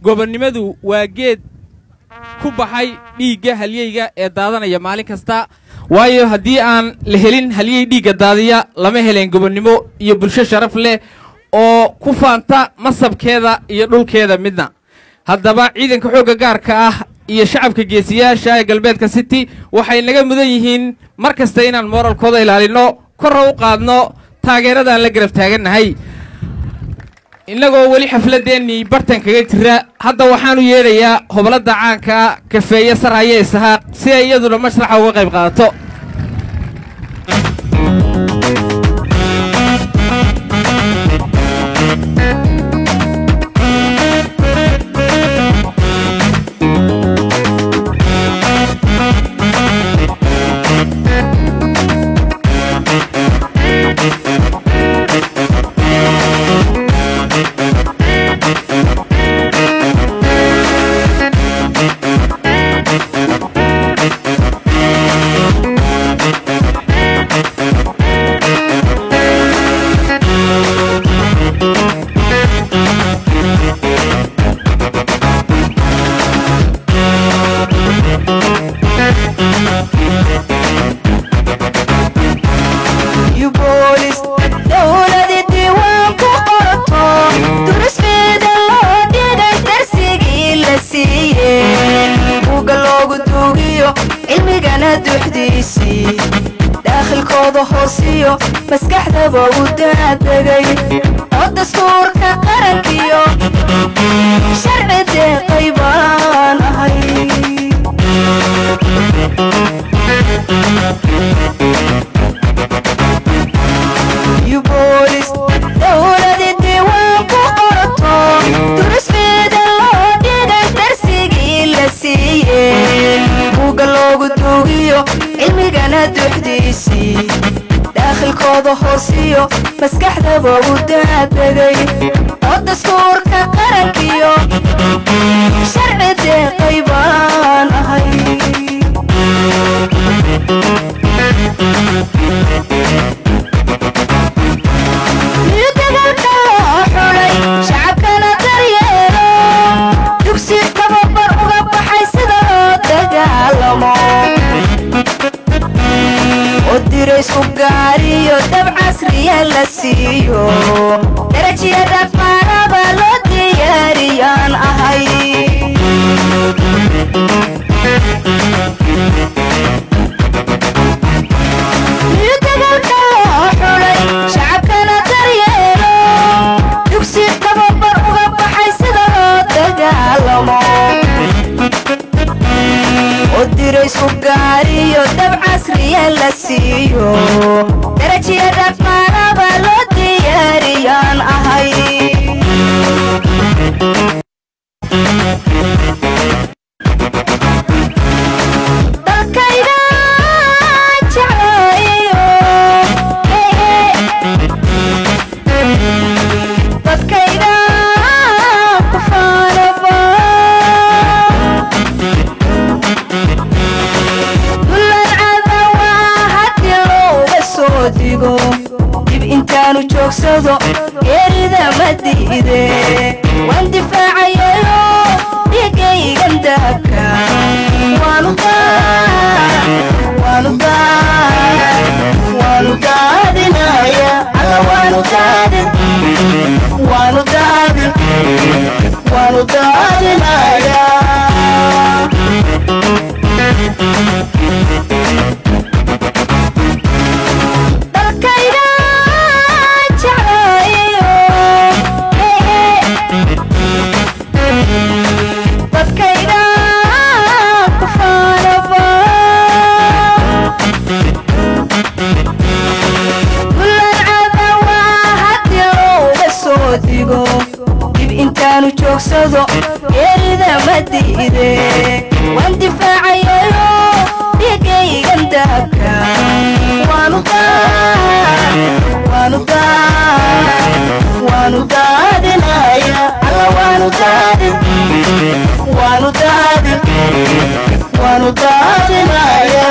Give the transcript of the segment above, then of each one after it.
gobonnimadu waa geed ku baxay dhiigga halyeyga ee daadanaya maalin kasta waayo haddii aan la helin halyey dhiigga daadiya lama heleen gobonnimo iyo bulsho sharaf leh oo ku faanta masabkeeda iyo dhulkeeda midna haddaba ciidanka xoogga gaarka ah iyo shacabka geesiyaasha ee galbeedka city waxay naga mudan yihiin mar kasta inaan moralkooda ilaalino korra u qaadno taageeradaan la garab taagannahay innagoo weli xafladeennii bartan kaga jira hadda waxaanu yeedhayaa hobalada caanka kafeeye saraaye isahaaq si ay iyaduna mashraxa uga qayb qaadato maskaxdaba u daadagay oo dastuurka qarankiyo sharci deeqay baan ahay yubolis dowladii diiwaan ku qorato durismeeda loo dhigay darsigii la siiyey buugga loogu duugiyo cilmigana duxdiisii داخلكوضو هوسيو مسكحدبا ودادغي oo dastuurka qarankiyo sharci deeqay baan ahay midaganta xulay shacabkana daryeelo dugsi tababar uga baxay sida loo dagaalamo ودرس وقاريو دب عصرية لسيو درجي دفعنا بلو دياريان أهي يتقلنا حولي شعبكنا دريالو دكسي تببر وغبحي سدرو دقالمو ودرس وقاريو دب عصرية لسيو درجي دفعنا بلو دياريان أهي dalkayda jeclayo dadkayda ku faanaba digo dib intaanu joogsado geerida ma diide waan difaacayayo dhigaygan dahabka waanu daadinaya alla waanu daadinaya intaanu joogsado geerida ma diide waan difaacayayo dhigaygan dahabka waanu daadinaya alla waanu daadinaya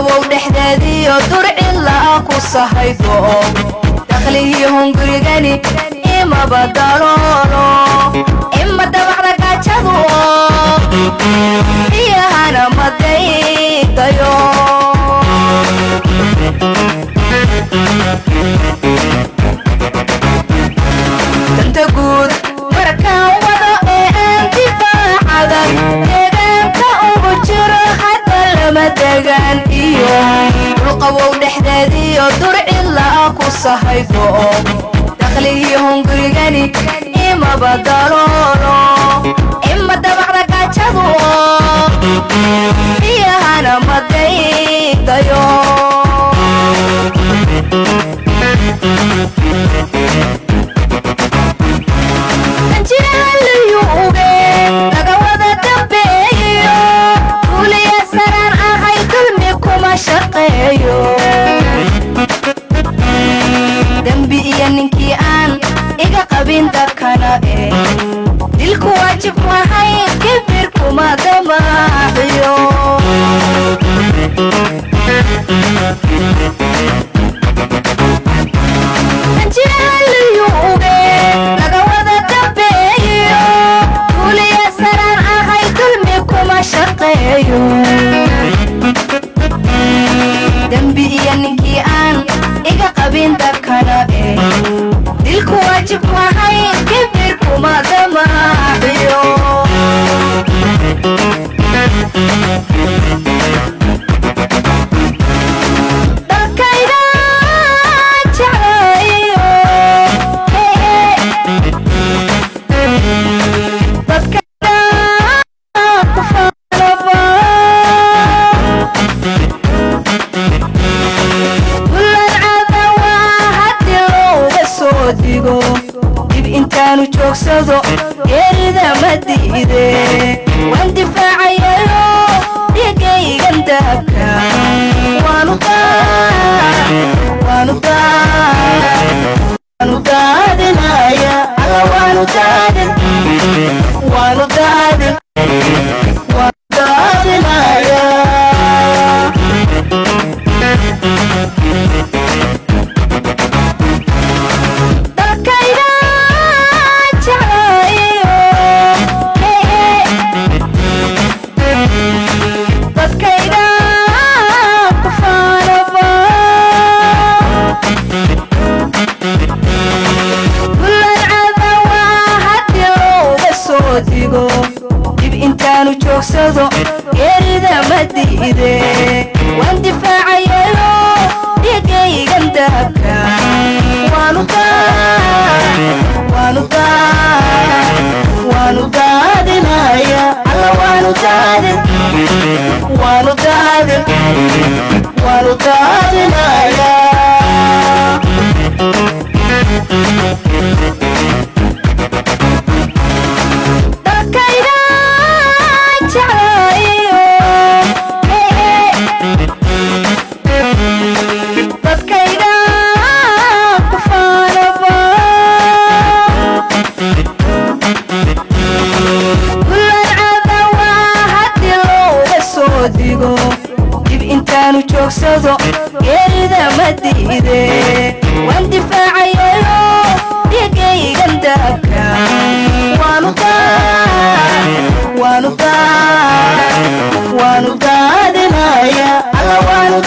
قوو دحدادي ودرع الله كصحيدو دخلي هنغريغاني إما بدلولو إما دبعنا كاتشادو إيا هانا مدايدايو تنتقود مركا وضع انتفاعدا ديغان كأوبجر حتى لما ديغان إيو القوو دحدادي ودرع الله كصحيدو دخلي هنغريغاني إما بدلولو إما دبعنا كاتشادو إيا هانا مدايدايو دنبي إيا ننكي آن إيقا قبين دكنا إيه دلكو واجب محاي كبيركو ما دماغيو ننجيها لليوبي لغا ودا دبيو قولي يا سران آهاي دلميكو ما شقيو دنبي إيا ننكي آن إيقا قبين دكنا إيه دلكو واجب محاي كبيركو ما دماغيو intaanu joogsado geerida ma diide waan difaacayayo dhigaygan daabka waanu daadinaya alla waanu daadinaya dib intaanu joogsado geerida ma diide waan difaacayayo dhigaygan daabka waanu daadinaya alla waanu daadinaya dib intaanu joogsado geerida ma diide waan difaacayayo dhigaygan daabka waanu daadinaya alla waanu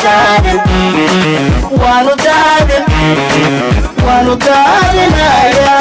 daadinaya